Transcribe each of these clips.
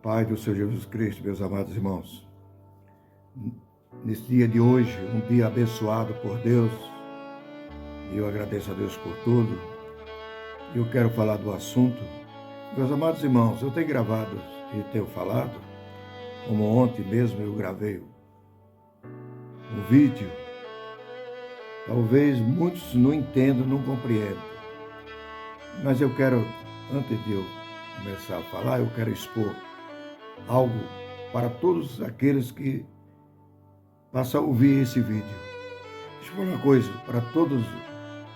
paz do Senhor Jesus Cristo, meus amados irmãos. Nesse dia de hoje, um dia abençoado por Deus, e eu agradeço a Deus por tudo. Eu quero falar do assunto. Meus amados irmãos, eu tenho gravado e tenho falado, como ontem mesmo eu gravei um vídeo. Talvez muitos não entendam, não compreendam. Mas eu quero, antes de eu começar a falar, eu quero expor algo para todos aqueles que passam a ouvir esse vídeo. Deixa eu falar uma coisa para todos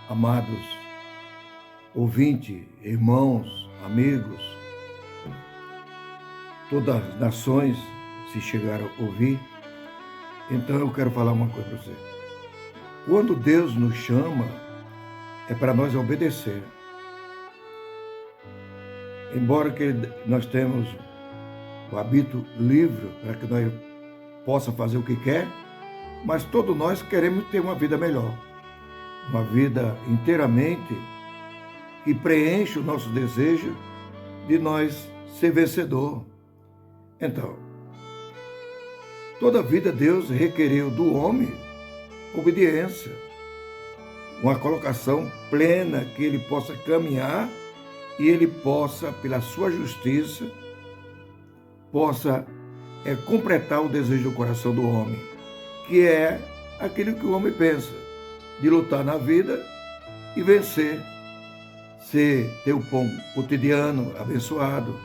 amados ouvintes, irmãos, amigos, todas as nações, se chegaram a ouvir. Então eu quero falar uma coisa para você. Quando Deus nos chama, é para nós obedecer. Embora que nós temos o hábito livre para que nós possamos fazer o que quer, mas todos nós queremos ter uma vida melhor. Uma vida inteiramente que preenche o nosso desejo de nós ser vencedor. Então, toda a vida Deus requereu do homem obediência, uma colocação plena que ele possa caminhar e ele possa, pela sua justiça, possa completar o desejo do coração do homem, que é aquilo que o homem pensa, de lutar na vida e vencer, ter o pão cotidiano abençoado,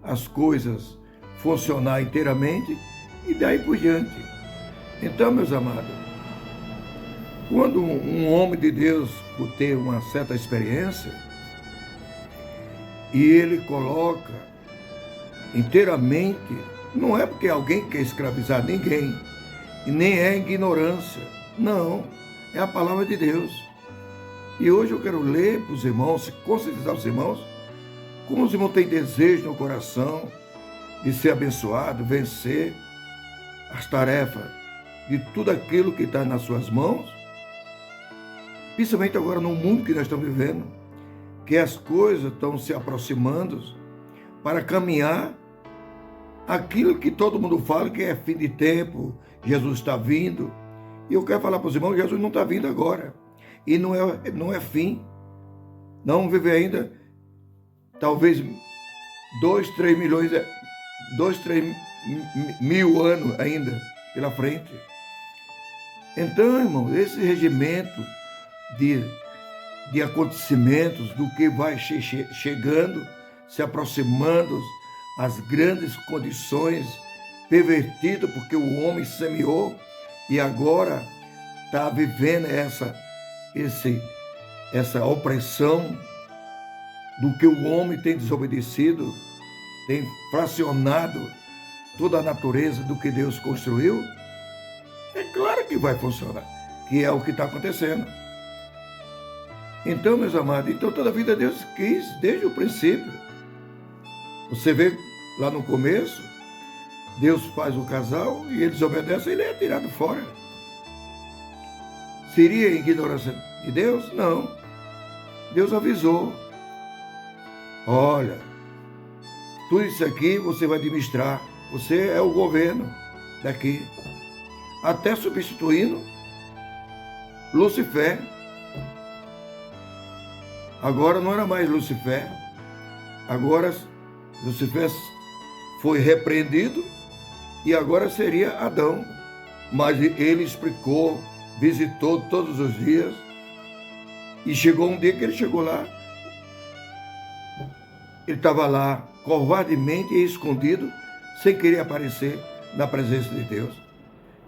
as coisas funcionar inteiramente e daí por diante. Então, meus amados, quando um homem de Deus, por ter uma certa experiência, e ele coloca inteiramente, não é porque alguém quer escravizar ninguém, e nem é ignorância, não, é a palavra de Deus. E hoje eu quero ler para os irmãos, conscientizar os irmãos, como os irmãos têm desejo no coração de ser abençoado, vencer as tarefas de tudo aquilo que está nas suas mãos, principalmente agora no mundo que nós estamos vivendo, que as coisas estão se aproximando para caminhar aquilo que todo mundo fala que é fim de tempo, Jesus está vindo. E eu quero falar para os irmãos, Jesus não está vindo agora. E não é fim. Não vamos viver ainda, talvez 2, 3 mil anos ainda pela frente. Então, irmão, esse regimento de acontecimentos, do que vai chegando, se aproximando, as grandes condições pervertidas, porque o homem semeou e agora está vivendo essa opressão do que o homem tem desobedecido, tem fracionado toda a natureza do que Deus construiu. É claro que vai funcionar, que é o que está acontecendo. Então, meus amados, toda a vida Deus quis, desde o princípio. Você vê lá no começo, Deus faz o casal e eles obedecem, ele é tirado fora. Seria ignorância de Deus? Não. Deus avisou. Olha, tudo isso aqui você vai administrar. Você é o governo daqui. Até substituindo Lucifer. Agora não era mais Lucifer. Agora Lucifer foi repreendido e agora seria Adão. Mas ele explicou, visitou todos os dias e chegou um dia que ele chegou lá. Ele estava lá covardemente e escondido, sem querer aparecer na presença de Deus.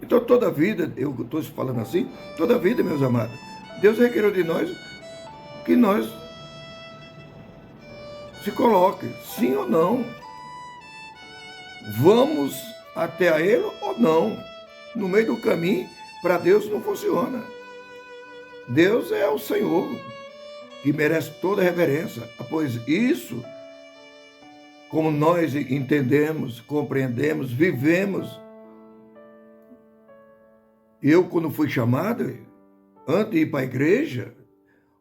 Então toda a vida, eu estou falando assim, toda a vida, meus amados, Deus requereu de nós que nós se coloque, sim ou não. Vamos até a Ele ou não. No meio do caminho, para Deus não funciona. Deus é o Senhor, que merece toda a reverência. Pois isso, como nós entendemos, compreendemos, vivemos. Eu, quando fui chamado, antes de ir para a igreja,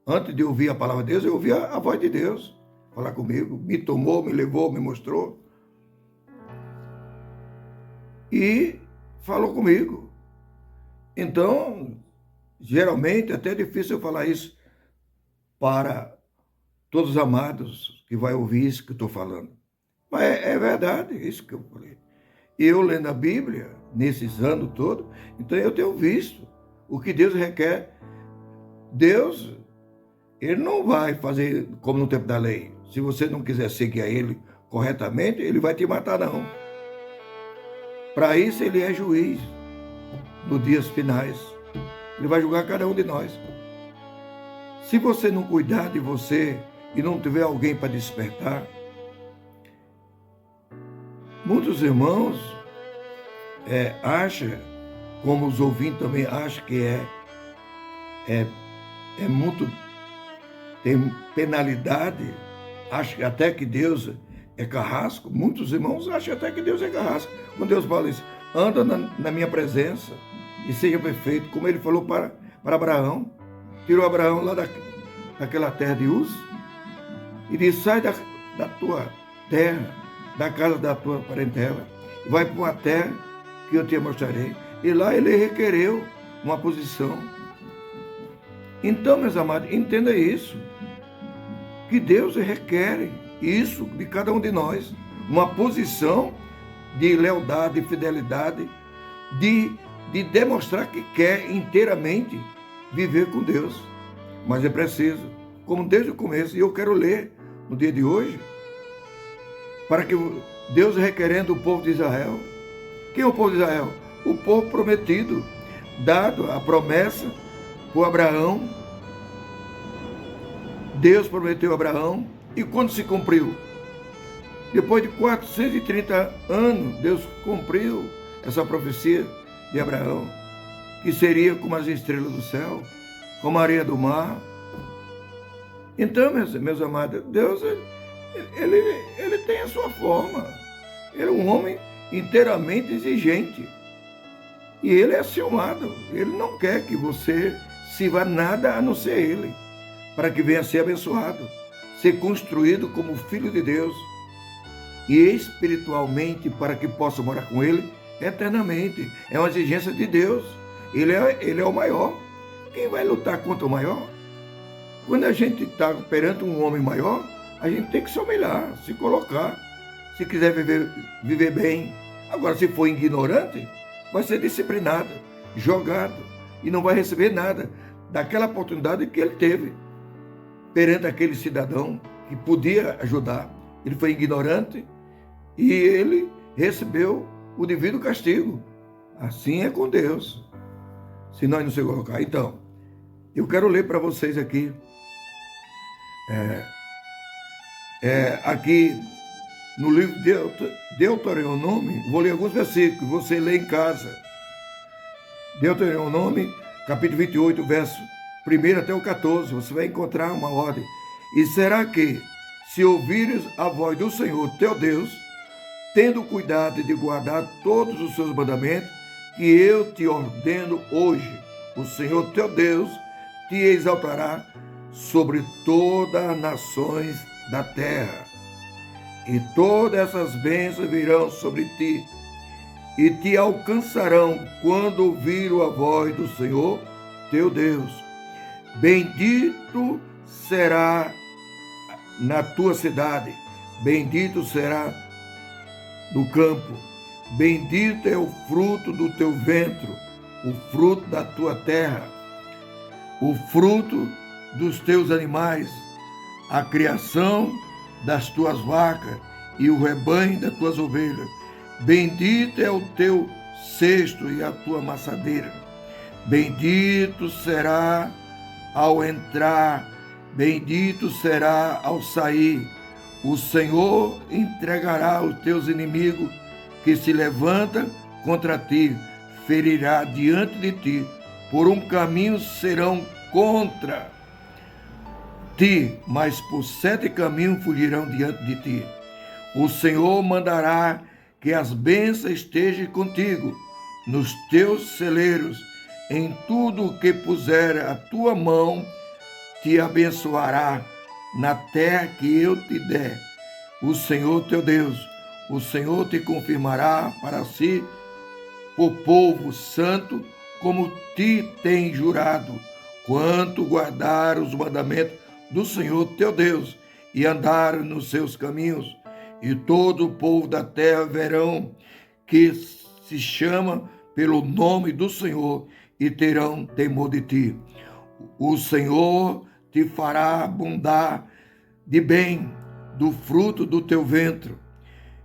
antes de ouvir a palavra de Deus, eu ouvia a voz de Deus falar comigo, me tomou, me levou, me mostrou. e falou comigo. Então, geralmente, até é difícil eu falar isso para todos os amados que vai ouvir isso que eu estou falando. Mas é verdade isso que eu falei. Eu lendo a Bíblia, nesses anos todos, então eu tenho visto o que Deus requer. Deus, Ele não vai fazer como no tempo da lei. Se você não quiser seguir a Ele corretamente, Ele vai te matar, não. Para isso, Ele é juiz nos dias finais. Ele vai julgar cada um de nós. Se você não cuidar de você e não tiver alguém para despertar, muitos irmãos acham, como os ouvintes também acham que é muito, tem penalidade, acham até que Deus é carrasco. Muitos irmãos acham até que Deus é carrasco. Quando Deus fala isso, anda na minha presença e seja perfeito, como Ele falou para Abraão. Tirou Abraão lá daquela terra de Uz e disse: sai da tua terra, da casa da tua parentela, e vai para uma terra que eu te mostrarei. E lá ele requereu uma posição. Então, meus amados, entenda isso, que Deus requer isso de cada um de nós, uma posição de lealdade, de fidelidade, de demonstrar que quer inteiramente viver com Deus. Mas é preciso, como desde o começo, e eu quero ler no dia de hoje, para que Deus requerendo o povo de Israel. Quem é o povo de Israel? O povo prometido, dado a promessa por Abraão. Deus prometeu a Abraão, e quando se cumpriu? Depois de 430 anos, Deus cumpriu essa profecia de Abraão, que seria como as estrelas do céu, como a areia do mar. Então, meus amados, Deus, ele tem a sua forma. Ele é um homem inteiramente exigente. E ele é ciumado. Ele não quer que você sirva nada a não ser ele, para que venha a ser abençoado, ser construído como filho de Deus, e espiritualmente para que possa morar com ele eternamente. É uma exigência de Deus. Ele é o maior. Quem vai lutar contra o maior? Quando a gente está perante um homem maior, a gente tem que se humilhar, se colocar, se quiser viver bem. Agora, se for ignorante, vai ser disciplinado, jogado, e não vai receber nada daquela oportunidade que ele teve perante aquele cidadão que podia ajudar. Ele foi ignorante e ele recebeu o devido castigo. Assim é com Deus, se nós não se colocar. Então, eu quero ler para vocês aqui, aqui no livro Deuteronômio, vou ler alguns versículos, você lê em casa. Deuteronômio, capítulo 28, verso 1 até o 14, você vai encontrar uma ordem. E será que, se ouvires a voz do Senhor teu Deus, tendo cuidado de guardar todos os seus mandamentos, que eu te ordeno hoje, o Senhor teu Deus te exaltará sobre todas as nações da terra. E todas essas bênçãos virão sobre ti, e te alcançarão quando ouviram a voz do Senhor teu Deus. Bendito será na tua cidade, bendito será no campo, bendito é o fruto do teu ventre, o fruto da tua terra, o fruto dos teus animais, a criação das tuas vacas e o rebanho das tuas ovelhas. Bendito é o teu cesto e a tua maçadeira. Bendito será ao entrar, bendito será ao sair. O Senhor entregará os teus inimigos que se levantam contra ti, ferirá diante de ti. Por um caminho serão contra ti, mas por 7 caminhos fugirão diante de ti. O Senhor mandará que as bênçãos estejam contigo, nos teus celeiros, em tudo o que puser a tua mão, te abençoará na terra que eu te der. O Senhor teu Deus, o Senhor te confirmará para si por povo santo, como te tem jurado, quanto guardar os mandamentos do Senhor teu Deus e andar nos seus caminhos. E todo o povo da terra verão que se chama pelo nome do Senhor e terão temor de ti. O Senhor te fará abundar de bem do fruto do teu ventre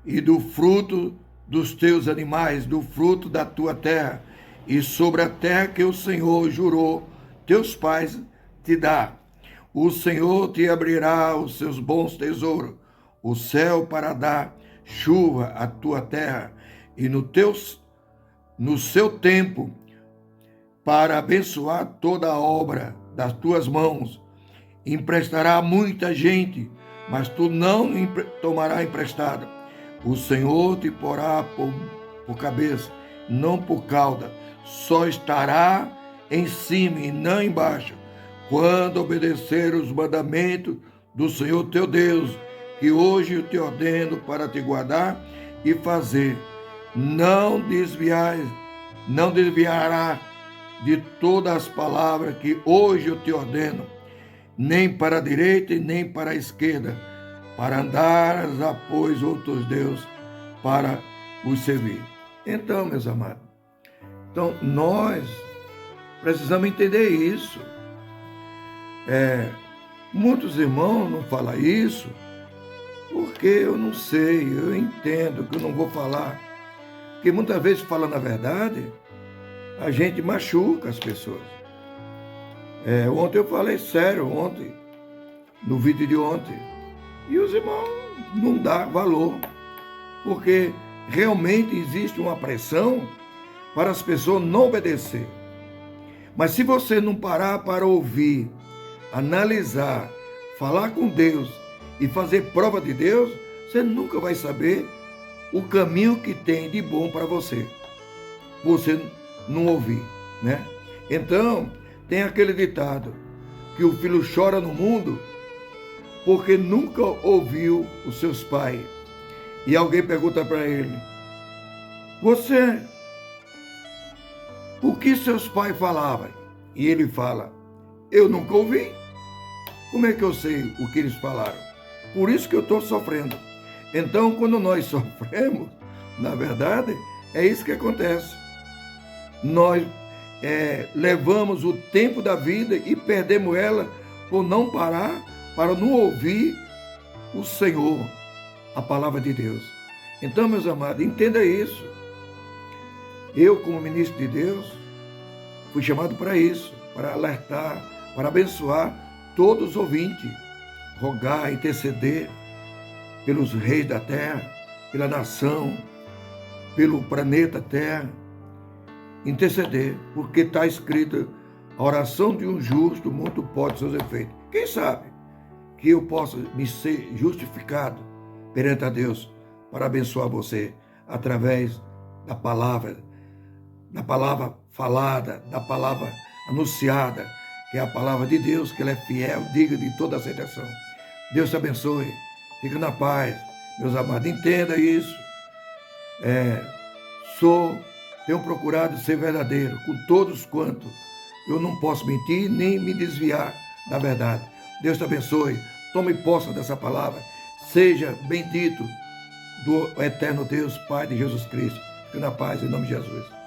e do fruto dos teus animais, do fruto da tua terra, e sobre a terra que o Senhor jurou teus pais te dá. O Senhor te abrirá os seus bons tesouros, o céu para dar chuva à tua terra, e no seu tempo para abençoar toda a obra das tuas mãos. Emprestará a muita gente, mas tu não tomarás emprestado. O Senhor te porá por cabeça, não por cauda, só estará em cima e não embaixo, quando obedecer os mandamentos do Senhor teu Deus, que hoje eu te ordeno para te guardar e fazer. Não desviará de todas as palavras que hoje eu te ordeno, nem para a direita e nem para a esquerda, para andares após outros deuses, para os servir. Então, meus amados, nós precisamos entender isso. Muitos irmãos não falam isso, porque eu não sei, eu entendo que eu não vou falar. Porque muitas vezes, falando a verdade, a gente machuca as pessoas. Ontem eu falei sério, no vídeo de ontem, e os irmãos não dão valor, porque realmente existe uma pressão para as pessoas não obedecer. Mas se você não parar para ouvir, analisar, falar com Deus e fazer prova de Deus, você nunca vai saber o caminho que tem de bom para você. Você não ouvir, né? Então, tem aquele ditado que o filho chora no mundo porque nunca ouviu os seus pais. E alguém pergunta para ele: o que seus pais falavam? E ele fala: eu nunca ouvi. Como é que eu sei o que eles falaram? Por isso que eu estou sofrendo. Então, quando nós sofremos, na verdade, é isso que acontece. Nós levamos o tempo da vida e perdemos ela por não parar, para não ouvir o Senhor, a palavra de Deus. Então, meus amados, entenda isso. Eu, como ministro de Deus, fui chamado para isso, para alertar, para abençoar todos os ouvintes, rogar, interceder pelos reis da terra, pela nação, pelo planeta Terra, interceder, porque está escrito: a oração de um justo muito pode seus efeitos. Quem sabe que eu possa me ser justificado perante a Deus para abençoar você através da palavra falada, da palavra anunciada, que é a palavra de Deus, que ela é fiel, digna de toda aceitação. Deus te abençoe. Fique na paz, meus amados. Entenda isso. Tenho procurado ser verdadeiro com todos quanto. Eu não posso mentir nem me desviar da verdade. Deus te abençoe. Tome posse dessa palavra. Seja bendito do eterno Deus, Pai de Jesus Cristo. Fique na paz, em nome de Jesus.